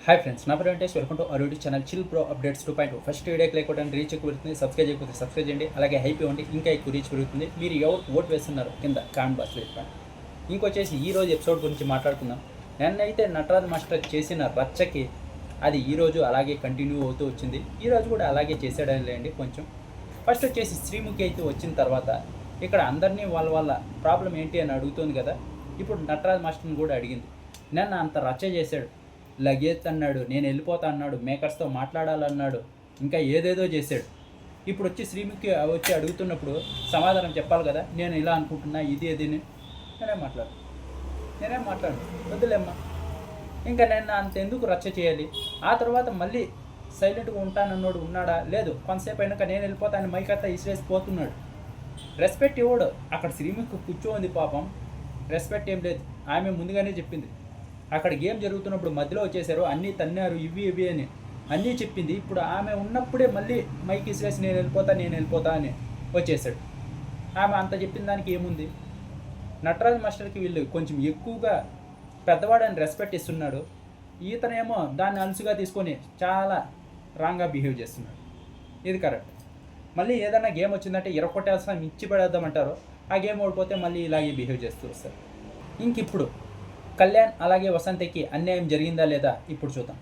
Hi friends, నా పేరు Venkatesh. Welcome to our YouTube channel chill pro updates 2.2. First వీడియోకి లేకపోతే రీచ్ ఎక్కువ పెరుగుతుంది. సబ్స్క్రైబ్ చేయకపోతే సబ్స్క్రైబ్ చేయండి. అలాగే హైప్ ఇవ్వండి, ఇంకా ఎక్కువ రీచ్ పెరుగుతుంది. మీరు ఎవరు ఓట్ వేస్తున్నారు కింద కామెంట్ బాక్స్లో చెప్పండి. ఇంకొచ్చేసి ఈరోజు ఎపిసోడ్ గురించి మాట్లాడుకుందాం. నిన్నైతే నటరాజ్ మాస్టర్ చేసిన రచ్చకి అది ఈరోజు అలాగే కంటిన్యూ అవుతూ వచ్చింది. ఈరోజు కూడా అలాగే చేసాడని లేండి. కొంచెం ఫస్ట్ వచ్చేసి శ్రీముఖి అయితే వచ్చిన తర్వాత ఇక్కడ అందరినీ వాళ్ళ ప్రాబ్లం ఏంటి అని అడుగుతుంది కదా. ఇప్పుడు నటరాజ్ మాస్టర్ని కూడా అడిగింది. నిన్న అంత రచ్చ చేశాడు, లగేజ్ అన్నాడు, నేను వెళ్ళిపోతా అన్నాడు, మేకర్స్తో మాట్లాడాలన్నాడు, ఇంకా ఏదేదో చేశాడు. ఇప్పుడు వచ్చి శ్రీముఖి వచ్చి అడుగుతున్నప్పుడు సమాధానం చెప్పాలి కదా. నేను ఇలా అనుకుంటున్నా, ఇది అదిని నేనేం మాట్లాడు వద్దులేమ్మా. ఇంకా నేను అంతెందుకు రచ్చ చేయాలి. ఆ తర్వాత మళ్ళీ సైలెంట్గా ఉంటానన్నాడు, ఉన్నాడా లేదు. కొంతసేపు అయినాక నేను వెళ్ళిపోతాను మైకంతా ఇసిరేసిపోతున్నాడు. రెస్పెక్ట్ ఇవ్వడు. అక్కడ శ్రీముఖి కూర్చోంది పాపం, రెస్పెక్ట్ ఏం లేదు. ఆమె ముందుగానే చెప్పింది. అక్కడ గేమ్ జరుగుతున్నప్పుడు మధ్యలో వచ్చేసారు, అన్నీ తన్నారు, ఇవి అని అన్నీ చెప్పింది. ఇప్పుడు ఆమె ఉన్నప్పుడే మళ్ళీ మైక్ ఇసిరేసి నేను వెళ్ళిపోతా అని వచ్చేసాడు. ఆమె అంత చెప్పిన దానికి ఏముంది. నటరాజ్ మాస్టర్కి వీళ్ళు కొంచెం ఎక్కువగా పెద్దవాడని రెస్పెక్ట్ ఇస్తున్నాడు. ఈతనేమో దాన్ని అలుసుగా తీసుకొని చాలా రాంగ్గా బిహేవ్ చేస్తున్నాడు. ఇది కరెక్ట్. మళ్ళీ ఏదైనా గేమ్ వచ్చిందంటే ఇరకొట్టేస్తాం ఇచ్చి పడేద్దామంటారు. ఆ గేమ్ ఓడిపోతే మళ్ళీ ఇలాగే బిహేవ్ చేస్తూ వస్తారు. ఇప్పుడు కళ్యాణ్ అలాగే వసంతకి అన్యాయం జరిగిందా లేదా ఇప్పుడు చూద్దాం.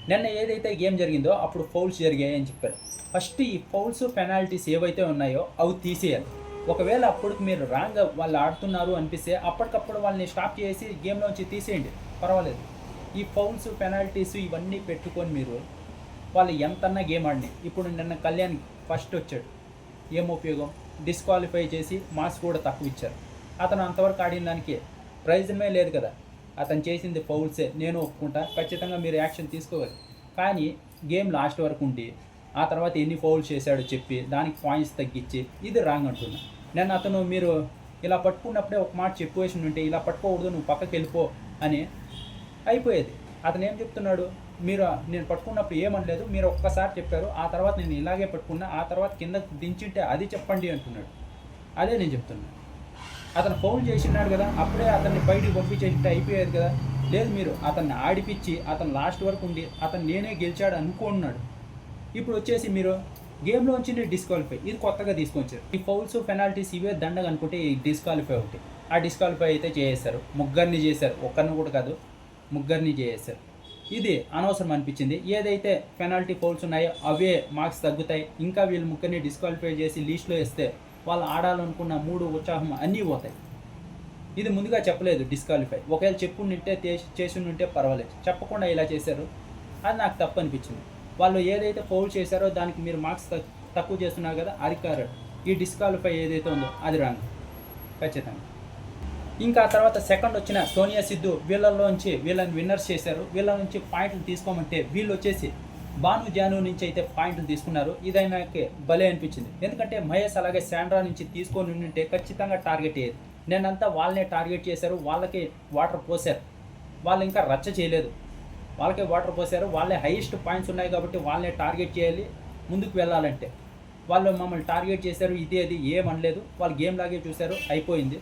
నిన్న ఏదైతే గేమ్ జరిగిందో అప్పుడు ఫౌల్స్ జరిగాయి అని చెప్పారు. ఫస్ట్ ఈ ఫౌల్స్ పెనాల్టీస్ ఏవైతే ఉన్నాయో అవి తీసేయాలి. ఒకవేళ అప్పటికి మీరు రాంగ్గా వాళ్ళు ఆడుతున్నారు అనిపిస్తే అప్పటికప్పుడు వాళ్ళని స్టాప్ చేసి గేమ్లోంచి తీసేయండి, పర్వాలేదు. ఈ ఫౌల్స్ పెనాల్టీస్ ఇవన్నీ పెట్టుకొని మీరు వాళ్ళు ఎంతన్నా గేమ్ ఆడినాయి. ఇప్పుడు నిన్న కళ్యాణ్ ఫస్ట్ వచ్చాడు, ఏం ఉపయోగం? డిస్క్వాలిఫై చేసి మార్క్స్ కూడా తక్కువ ఇచ్చారు. అతను అంతవరకు ఆడిన దానికి ప్రైజ్మే లేదు కదా. అతను చేసింది ఫౌల్సే, నేను ఒప్పుకుంటా, ఖచ్చితంగా మీరు యాక్షన్ తీసుకోవాలి. కానీ గేమ్ లాస్ట్ వరకు ఉండి ఆ తర్వాత ఎన్ని ఫౌల్స్ చేశాడో చెప్పి దానికి పాయింట్స్ తగ్గించి ఇది రాంగ్ అంటున్నా. నేను అతను మీరు ఇలా పట్టుకున్నప్పుడే ఒక మాట చెప్పేసి ఉంటే ఇలా పట్టుకోకూడదు, నువ్వు పక్కకి వెళ్ళిపో అని అయిపోయేది. అతను ఏం చెప్తున్నాడు, మీరు నేను పట్టుకున్నప్పుడు ఏమనలేదు, మీరు ఒక్కసారి చెప్పారు, ఆ తర్వాత నేను ఇలాగే పట్టుకున్నా, ఆ తర్వాత కింద దించింటే అది చెప్పండి అంటున్నాడు. అదే నేను చెప్తున్నాను. అతను ఫౌల్ చేసినాడు కదా, అప్పుడే అతన్ని బయటికి పంపించేసి అయిపోయేది కదా. లేదు, మీరు అతన్ని ఆడిపించి అతను లాస్ట్ వరకు ఉండి అతను నేనే గెలిచాడు అనుకున్నాడు. ఇప్పుడు వచ్చేసి మీరు గేమ్లోంచి డిస్క్వాలిఫై, ఇది కొత్తగా తీసుకొచ్చారు. ఈ ఫౌల్స్ పెనాల్టీస్ ఇవే దండగా అనుకుంటే ఈ డిస్క్వాలిఫై ఒకటి. ఆ డిస్క్వాలిఫై అయితే చేసేస్తారు, ముగ్గురిని చేశారు, ఒక్కరిని కూడా కాదు, ముగ్గురిని చేసేస్తారు. ఇది అనవసరం అనిపించింది. ఏదైతే పెనాల్టీ ఫౌల్స్ ఉన్నాయో అవే మార్క్స్ తగ్గుతాయి. ఇంకా వీళ్ళు ముగ్గురిని డిస్క్వాలిఫై చేసి లీస్ట్లో వేస్తే వాళ్ళు ఆడాలనుకున్న మూడు ఉత్సాహం అన్నీ పోతాయి. ఇది ముందుగా చెప్పలేదు డిస్క్వాలిఫై. ఒకవేళ చెప్పుంటే చేసి ఉంటే పర్వాలేదు, చెప్పకుండా ఇలా చేశారు. అది నాకు తప్పు అనిపించింది. వాళ్ళు ఏదైతే ఫౌల్ చేశారో దానికి మీరు మార్క్స్ తక్కువ చేస్తున్నారు కదా, అది కరెక్ట్. ఈ డిస్క్వాలిఫై ఏదైతే ఉందో అది రాంగ్ ఖచ్చితంగా. ఇంకా తర్వాత సెకండ్ వచ్చిన సోనియా సిద్ధు వీళ్ళని విన్నర్స్ చేశారు. వీళ్ళ నుంచి పాయింట్లు తీసుకోమంటే వీళ్ళు వచ్చేసి భాను జాను నుంచి అయితే పాయింట్లు తీసుకున్నారు. ఇదైనాకే భలే అనిపించింది. ఎందుకంటే మహేష్ అలాగే శాండ్రా నుంచి తీసుకొని ఉంటే ఖచ్చితంగా టార్గెట్ అయ్యేది. నేనంతా వాళ్ళనే టార్గెట్ చేశారు, వాళ్ళకి వాటర్ పోసారు. వాళ్ళు ఇంకా రచ్చ చేయలేదు, వాళ్ళకే వాటర్ పోసారు. వాళ్ళే హైయెస్ట్ పాయింట్స్ ఉన్నాయి కాబట్టి వాళ్ళనే టార్గెట్ చేయాలి ముందుకు వెళ్ళాలంటే. వాళ్ళు మమ్మల్ని టార్గెట్ చేశారు, ఇది అది ఏమనలేదు, వాళ్ళు గేమ్ లాగే చూశారు, అయిపోయింది.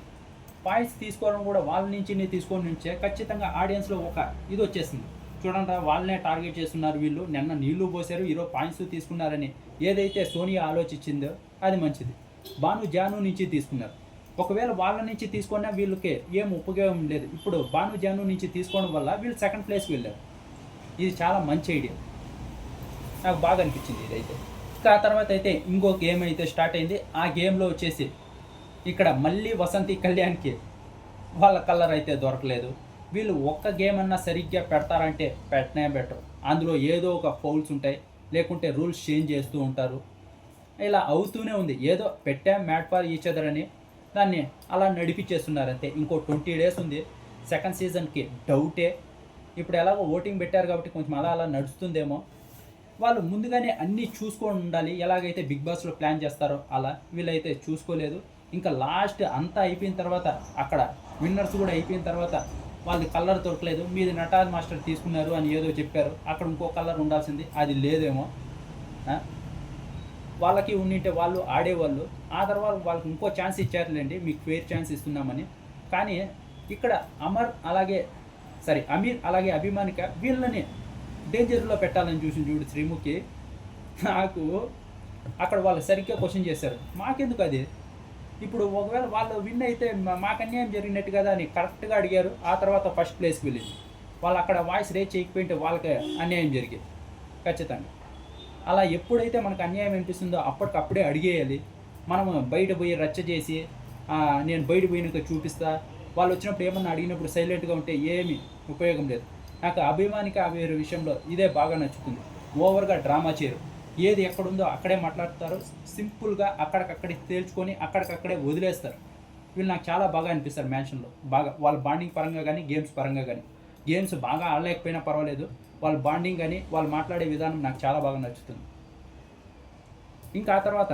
పాయింట్స్ తీసుకోవడం కూడా వాళ్ళ నుంచి తీసుకొని నుంచే ఖచ్చితంగా ఆడియన్స్లో ఒక ఇది వచ్చేసింది. చూడండి, వాళ్ళనే టార్గెట్ చేస్తున్నారు వీళ్ళు, నిన్న నీళ్లు పోసారు, ఈరోజు పాయింట్స్ తీసుకున్నారని ఏదైతే సోనియా ఆలోచించిందో అది మంచిది. భాను జాను నుంచి తీసుకున్నారు. ఒకవేళ వాళ్ళ నుంచి తీసుకున్నా వీళ్ళకి ఏం ఉపయోగం లేదు. ఇప్పుడు భాను జాను నుంచి తీసుకోవడం వల్ల వీళ్ళు సెకండ్ ప్లేస్కి వెళ్ళారు. ఇది చాలా మంచి ఐడియా, నాకు బాగా అనిపించింది ఇదైతే. ఆ తర్వాత అయితే ఇంకో గేమ్ అయితే స్టార్ట్ అయింది. ఆ గేమ్లో వచ్చేసి ఇక్కడ మళ్ళీ వసంతి కళ్యాణ్కి వాళ్ళ కలర్ అయితే దొరకలేదు. వీళ్ళు ఒక్క గేమ్ అన్నా సరిగ్గా పెడతారంటే పెట్టనే బెటర్. అందులో ఏదో ఒక ఫౌల్స్ ఉంటాయి, లేకుంటే రూల్స్ చేంజ్ చేస్తూ ఉంటారు. ఇలా అవుతూనే ఉంది. ఏదో పెట్టాం మ్యాట్ ఫర్ ఈచ్ అదర్ అని దాన్ని అలా నడిపించేస్తున్నారు అంతే. ఇంకో 20 days ఉంది సెకండ్ సీజన్కి, డౌటే. ఇప్పుడు ఎలాగో ఓటింగ్ పెట్టారు కాబట్టి కొంచెం అలా నడుస్తుందేమో. వాళ్ళు ముందుగానే అన్నీ చూసుకొని ఉండాలి. ఎలాగైతే బిగ్ బాస్లో ప్లాన్ చేస్తారో అలా వీళ్ళైతే చూసుకోలేదు. ఇంకా లాస్ట్ అంతా అయిపోయిన తర్వాత అక్కడ విన్నర్స్ కూడా అయిపోయిన తర్వాత వాళ్ళు కలర్ దొరకలేదు. మీది నటరాజ్ మాస్టర్ తీసుకున్నారు అని ఏదో చెప్పారు, అక్కడ ఇంకో కలర్ ఉండాల్సింది, అది లేదేమో. వాళ్ళకి ఉండింటే వాళ్ళు ఆడేవాళ్ళు. ఆ తర్వాత వాళ్ళకి ఇంకో ఛాన్స్ ఇచ్చారులేండి, మీకు ఫెయిర్ ఛాన్స్ ఇస్తున్నామని. కానీ ఇక్కడ అమీర్ అలాగే అభిమానిక వీళ్ళని డేంజర్లో పెట్టాలని చూడు శ్రీముఖి. నాకు అక్కడ వాళ్ళు సరిగ్గా క్వశ్చన్ చేశారు, మాకెందుకు అది, ఇప్పుడు ఒకవేళ వాళ్ళు విన్ అయితే మాకు అన్యాయం జరిగినట్టు కదా అని కరెక్ట్గా అడిగారు. ఆ తర్వాత ఫస్ట్ ప్లేస్కి వెళ్ళింది. వాళ్ళు అక్కడ వాయిస్ రేజ్ చేయకపోయింటే వాళ్ళకి అన్యాయం జరిగేది ఖచ్చితంగా. అలా ఎప్పుడైతే మనకు అన్యాయం అనిపిస్తుందో అప్పటికప్పుడే అడిగేయాలి. మనం బయట పోయి రచ్చ చేసి నేను బయట పోయినాక చూపిస్తా, వాళ్ళు వచ్చినప్పుడు ఏమన్నా అడిగినప్పుడు సైలెంట్గా ఉంటే ఏమీ ఉపయోగం లేదు. నాకు అభిమానిక వేరే విషయంలో ఇదే బాగా నచ్చుతుంది. ఓవర్గా డ్రామా చేయరు, ఏది ఎక్కడుందో అక్కడే మాట్లాడతారు, సింపుల్గా అక్కడికక్కడే తేల్చుకొని అక్కడికక్కడే వదిలేస్తారు. వీళ్ళు నాకు చాలా బాగా అనిపిస్తారు మ్యాన్షన్లో. బాగా వాళ్ళ బాండింగ్ పరంగా కానీ గేమ్స్ పరంగా కానీ, గేమ్స్ బాగా ఆడలేకపోయినా పర్వాలేదు, వాళ్ళ బాండింగ్ కానీ వాళ్ళు మాట్లాడే విధానం నాకు చాలా బాగా నచ్చుతుంది. ఇంకా ఆ తర్వాత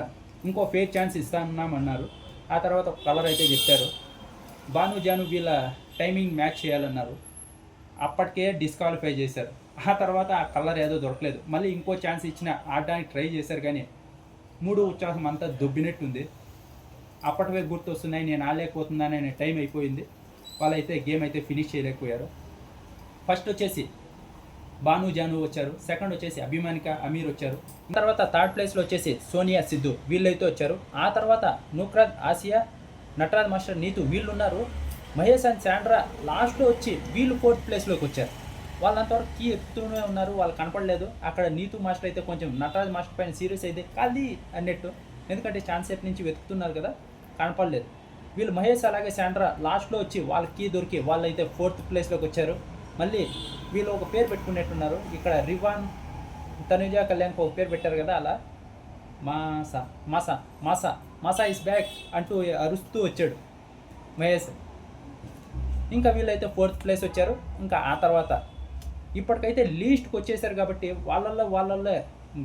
ఇంకో ఫేర్ ఛాన్స్ ఇస్తామన్నారు. ఆ తర్వాత ఒక కలర్ అయితే చెప్పారు. భాను జాను వీళ్ళ టైమింగ్ మ్యాచ్ చేయాలన్నారు. అప్పటికే డిస్క్వాలిఫై చేశారు. ఆ తర్వాత ఆ కలర్ ఏదో దొరకలేదు. మళ్ళీ ఇంకో ఛాన్స్ ఇచ్చిన ఆడడానికి ట్రై చేశారు, కానీ 3 ఉచ్చాసం అంతా దొబ్బినట్టుంది. అప్పటివే గుర్తొస్తున్నాయి, నేను ఆడలేకపోతున్నాననే టైం అయిపోయింది. వాళ్ళైతే గేమ్ అయితే ఫినిష్ చేయలేకపోయారు. ఫస్ట్ వచ్చేసి భాను జాను వచ్చారు, సెకండ్ వచ్చేసి అభిమానిక అమీర్ వచ్చారు, తర్వాత థర్డ్ ప్లేస్లో వచ్చేసి సోనియా సిద్ధు వీళ్ళైతే వచ్చారు. ఆ తర్వాత నుక్రాజ్ ఆసియా, నటరాజ్ మాస్టర్, నీతు వీళ్ళు ఉన్నారు. మహేష్ అండ్ శాండ్రా లాస్ట్లో వచ్చి వీళ్ళు 4th ప్లేస్లోకి వచ్చారు. వాళ్ళంతవరకు కీ ఎత్తుతూనే ఉన్నారు, వాళ్ళు కనపడలేదు. అక్కడ నీతు మాస్టర్ అయితే కొంచెం నటరాజ్ మాస్టర్ పైన సీరియస్ అయితే కాదు అన్నట్టు, ఎందుకంటే ఛాన్స్ సేపు నుంచి వెతుకుతున్నారు కదా, కనపడలేదు. వీళ్ళు మహేష్ అలాగే శాండ్రా లాస్ట్లో వచ్చి వాళ్ళ కీ దొరికి వాళ్ళైతే 4th ప్లేస్లోకి వచ్చారు. మళ్ళీ వీళ్ళు ఒక పేరు పెట్టుకునేట్టున్నారు, ఇక్కడ రివాన్ తనుజ కళ్యాణ్కి ఒక పేరు పెట్టారు కదా, అలా మాసా మాసా మాసా మాసా ఇస్ బ్యాక్ అంటూ అరుస్తూ వచ్చాడు మహేష్. ఇంకా వీళ్ళైతే 4th ప్లేస్ వచ్చారు. ఇంకా ఆ తర్వాత ఇప్పటికైతే లీస్ట్కి వచ్చేసారు కాబట్టి వాళ్ళల్లో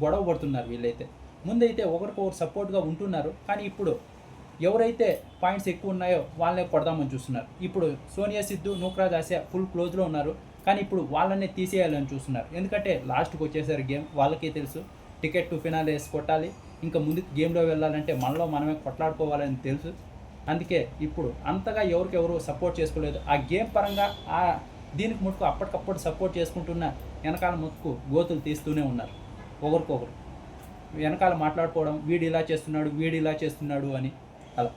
గొడవ పడుతున్నారు వీళ్ళైతే. ముందైతే ఒకరికొకరు సపోర్ట్గా ఉంటున్నారు, కానీ ఇప్పుడు ఎవరైతే పాయింట్స్ ఎక్కువ ఉన్నాయో వాళ్ళనే కొడదామని చూస్తున్నారు. ఇప్పుడు సోనియా సిద్ధు, నూక్రాజ్ ఆసియా ఫుల్ క్లోజ్లో ఉన్నారు, కానీ ఇప్పుడు వాళ్ళనే తీసేయాలని చూస్తున్నారు. ఎందుకంటే లాస్ట్కి వచ్చేసారు గేమ్, వాళ్ళకే తెలుసు టికెట్ టు ఫినాల్ వేసి కొట్టాలి, ఇంకా ముందుకు గేమ్లో వెళ్ళాలంటే మనలో మనమే కొట్లాడుకోవాలని తెలుసు. అందుకే ఇప్పుడు అంతగా ఎవరికెవరు సపోర్ట్ చేసుకోలేదు. ఆ గేమ్ పరంగా దీనికి ముట్టుకు అప్పటికప్పుడు సపోర్ట్ చేసుకుంటున్న వెనకాల ముట్టుకు గోతులు తీస్తూనే ఉన్నారు ఒకరికొకరు. వెనకాల మాట్లాడుకోవడం, వీడు ఇలా చేస్తున్నాడు అని అలా.